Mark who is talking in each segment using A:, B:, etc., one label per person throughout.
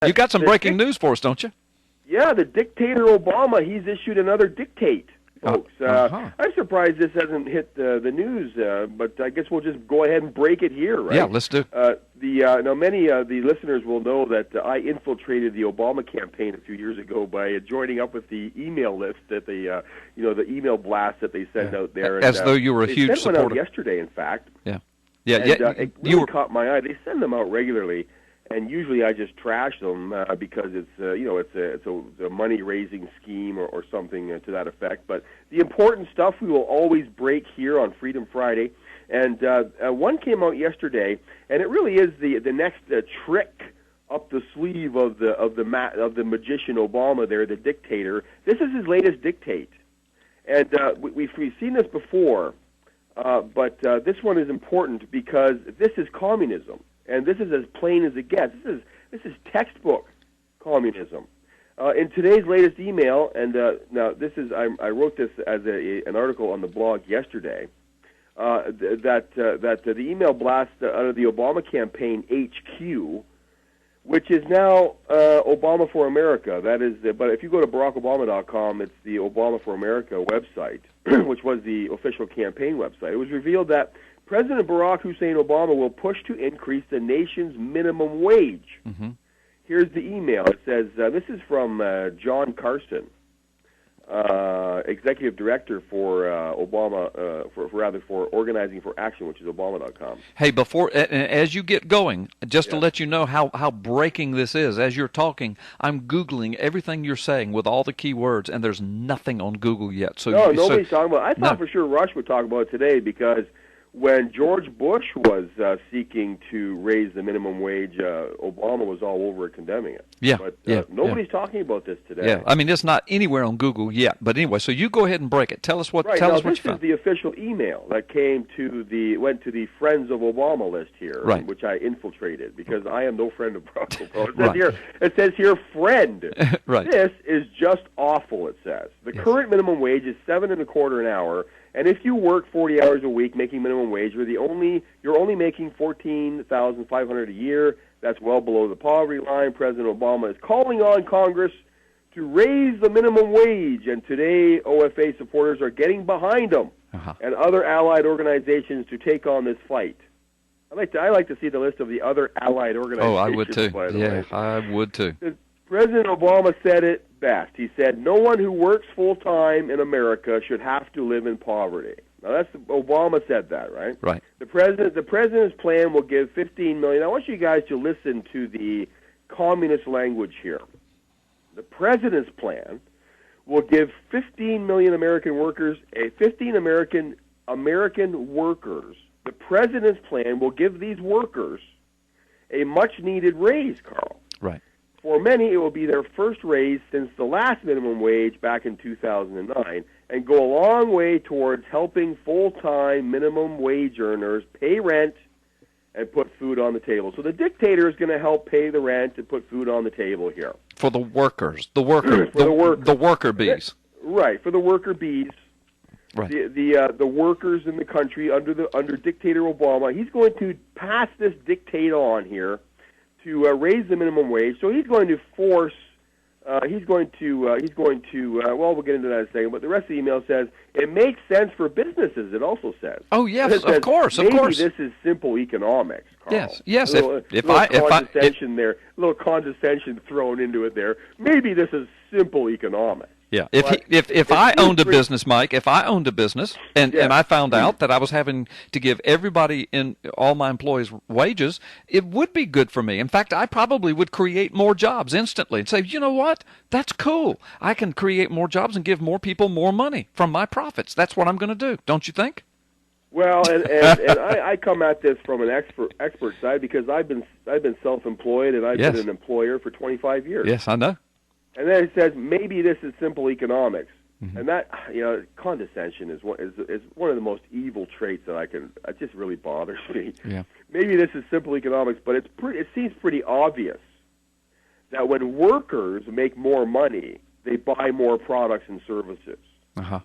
A: You got some breaking news for us, don't you?
B: Yeah, the dictator Obama, he's issued another dictate, folks. I'm surprised this hasn't hit the news, but I guess we'll just go ahead and break it here, right?
A: Yeah, let's do.
B: Now, many of the listeners will know that I infiltrated the Obama campaign a few years ago by joining up with the email list that the email blast that they send out there.
A: As though you were a huge supporter.
B: They sent one out yesterday, in fact.
A: Yeah.
B: It really caught my eye. They send them out regularly. And usually I just trash them because it's a money-raising scheme or something to that effect. But the important stuff we will always break here on Freedom Friday. And one came out yesterday, and it really is the next trick up the sleeve of the magician Obama there, the dictator. This is his latest dictate, and we've seen this before, but this one is important because this is communism. And this is as plain as it gets. This is textbook communism. In today's latest email, and now this is I wrote this as an article on the blog yesterday. That the email blast out of the Obama campaign HQ, which is now Obama for America. That is, but if you go to BarackObama.com, it's the Obama for America website, which was the official campaign website. It was revealed that President Barack Hussein Obama will push to increase the nation's minimum wage. Mm-hmm. Here's the email. It says, this is from John Carson, Executive Director for Obama, for Organizing for Action, which is Obama.com.
A: Hey, as you get going, just to let you know how breaking this is, as you're talking, I'm Googling everything you're saying with all the keywords, and there's nothing on Google yet. So
B: nobody's talking about it. I thought for sure Rush would talk about it today because when George Bush was seeking to raise the minimum wage, Obama was all over it condemning it.
A: Yeah,
B: but nobody's talking about this today.
A: Yeah, I mean, it's not anywhere on Google yet. But anyway, so you go ahead and break it. Tell us what. Tell us what you found.
B: This is the official email that went to the Friends of Obama list here,
A: right,
B: which I infiltrated because I am no friend of Barack Obama. It says here, friend.
A: Right.
B: This is just awful. It says the current minimum wage is $7.25 an hour. And if you work 40 hours a week making minimum wage, you're only making $14,500 a year. That's well below the poverty line. President Obama is calling on Congress to raise the minimum wage, and today OFA supporters are getting behind him and other allied organizations to take on this fight. I like to see the list of the other allied organizations.
A: Oh, I would too. I would too.
B: President Obama said it best. He said, "No one who works full-time in America should have to live in poverty." Now, Obama said that, right?
A: Right.
B: The president's plan will give $15 million. I want you guys to listen to the communist language here. The president's plan will give 15 million American workers, 15 American workers. The president's plan will give these workers a much-needed raise, Carl.
A: Right.
B: For many, it will be their first raise since the last minimum wage back in 2009 and go a long way towards helping full-time minimum wage earners pay rent and put food on the table. So the dictator is going to help pay the rent and put food on the table here.
A: For the workers. The worker bees.
B: Right, for the worker bees.
A: Right.
B: The workers in the country under dictator Obama. We's going to pass this dictate on here to raise the minimum wage. So he's going to force. Well, we'll get into that in a second. But the rest of the email says it makes sense for businesses. It also says.
A: Oh yes,
B: of
A: course.
B: Maybe this is simple economics, Carl.
A: Yes.
B: A little condescension thrown into it there. Maybe this is simple economics.
A: Yeah. If I owned a business, Mike, if I owned a business and I found out that I was having to give everybody in all my employees wages, it would be good for me. In fact, I probably would create more jobs instantly and say, you know what? That's cool. I can create more jobs and give more people more money from my profits. That's what I'm going to do. Don't you think?
B: Well, and I come at this from an expert side because I've been self-employed and I've been an employer for 25 years.
A: Yes, I know.
B: And then it says maybe this is simple economics, and that condescension is one of the most evil traits that it just really bothers me.
A: Yeah.
B: Maybe this is simple economics, but it seems pretty obvious that when workers make more money, they buy more products and services. And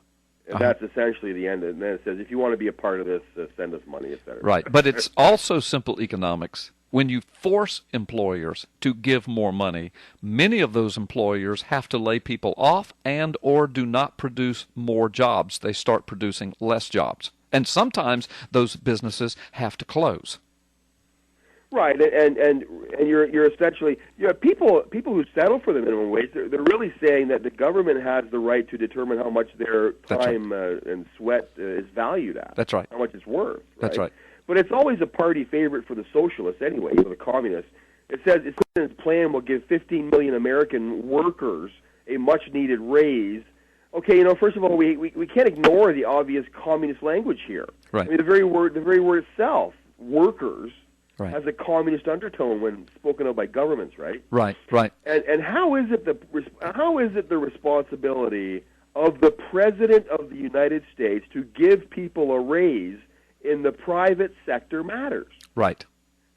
B: that's essentially the end. And then it says, if you want to be a part of this, send us money, etc.
A: Right. But it's also simple economics when you force employers to give more money, many of those employers have to lay people off and or do not produce more jobs. They start producing less jobs. And sometimes those businesses have to close.
B: Right, and you're essentially, people who settle for the minimum wage, they're really saying that the government has the right to determine how much their time and sweat is valued at.
A: That's right.
B: How much it's worth. Right?
A: That's right.
B: But it's always a party favorite for the socialists anyway, for the communists. It says its plan will give 15 million American workers a much-needed raise. Okay, first of all, we can't ignore the obvious communist language here.
A: Right.
B: I mean, the very word itself, workers,
A: right,
B: has a communist undertone when spoken of by governments, right?
A: Right, right.
B: And how is it the responsibility of the President of the United States to give people a raise in the private sector matters?
A: Right.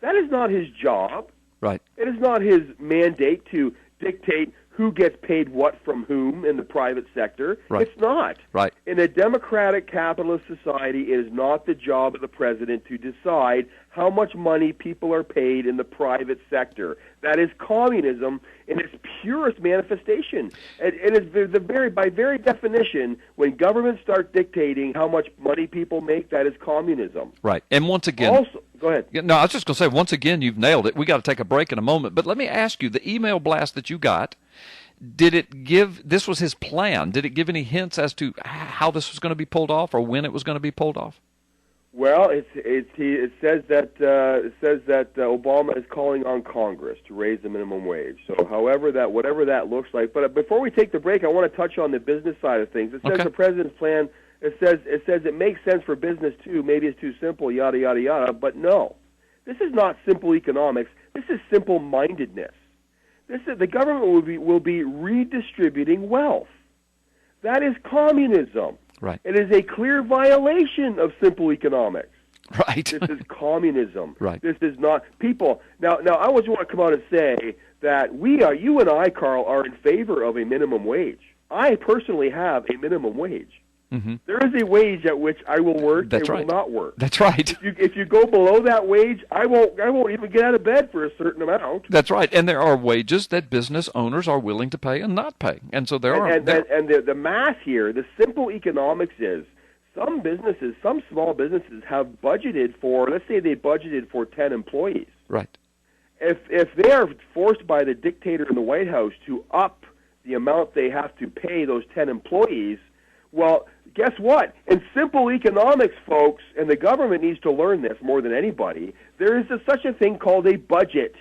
B: That is not his job.
A: Right.
B: It is not his mandate to dictate who gets paid what from whom in the private sector.
A: Right.
B: It's not.
A: Right.
B: In a democratic capitalist society, it is not the job of the president to decide how much money people are paid in the private sector. That is communism in its purest manifestation. And it's by very definition, when governments start dictating how much money people make, that is communism.
A: Right. And once again,
B: also, go ahead.
A: No, I was just going to say, once again, you've nailed it. We got to take a break in a moment. But let me ask you, the email blast that you got, did it give, this was his plan, did it give any hints as to how this was going to be pulled off or when it was going to be pulled off?
B: Well, it says that Obama is calling on Congress to raise the minimum wage. So, whatever that looks like. But before we take the break, I want to touch on the business side of things. It says the president's plan. It says it makes sense for business too. Maybe it's too simple. Yada yada yada. But no, this is not simple economics. This is simple-mindedness. The government will be redistributing wealth. That is communism.
A: Right.
B: It is a clear violation of simple economics.
A: Right.
B: This is communism.
A: Right.
B: This is not people. Now, I always want to come out and say that you and I, Carl, are in favor of a minimum wage. I personally have a minimum wage. Mm-hmm. There is a wage at which I will work and will not work.
A: That's right.
B: If you go below that wage, I won't even get out of bed for a certain amount.
A: That's right. And there are wages that business owners are willing to pay and not pay. And so
B: the math here, the simple economics is some small businesses have budgeted for, let's say they budgeted for 10 employees.
A: Right.
B: If they are forced by the dictator in the White House to up the amount they have to pay those 10 employees, well, guess what? In simple economics, folks, and the government needs to learn this more than anybody, there is such a thing called a budget.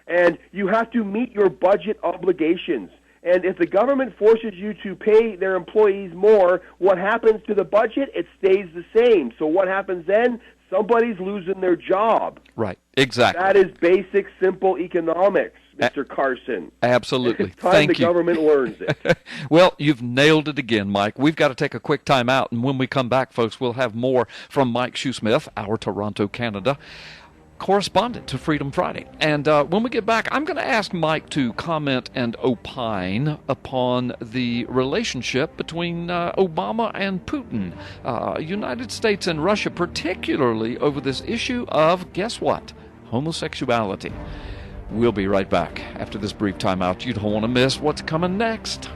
B: And you have to meet your budget obligations. And if the government forces you to pay their employees more, what happens to the budget? It stays the same. So what happens then? Somebody's losing their job.
A: Right, exactly.
B: That is basic, simple economics, Mr. Carson.
A: Absolutely.
B: It's time the government learns it.
A: Well, you've nailed it again, Mike. We've got to take a quick time out, and when we come back, folks, we'll have more from Mike Shoesmith, our Toronto, Canada correspondent to Freedom Friday. And when we get back, I'm going to ask Mike to comment and opine upon the relationship between Obama and Putin, United States and Russia, particularly over this issue of, guess what, homosexuality. We'll be right back after this brief timeout. You don't want to miss what's coming next.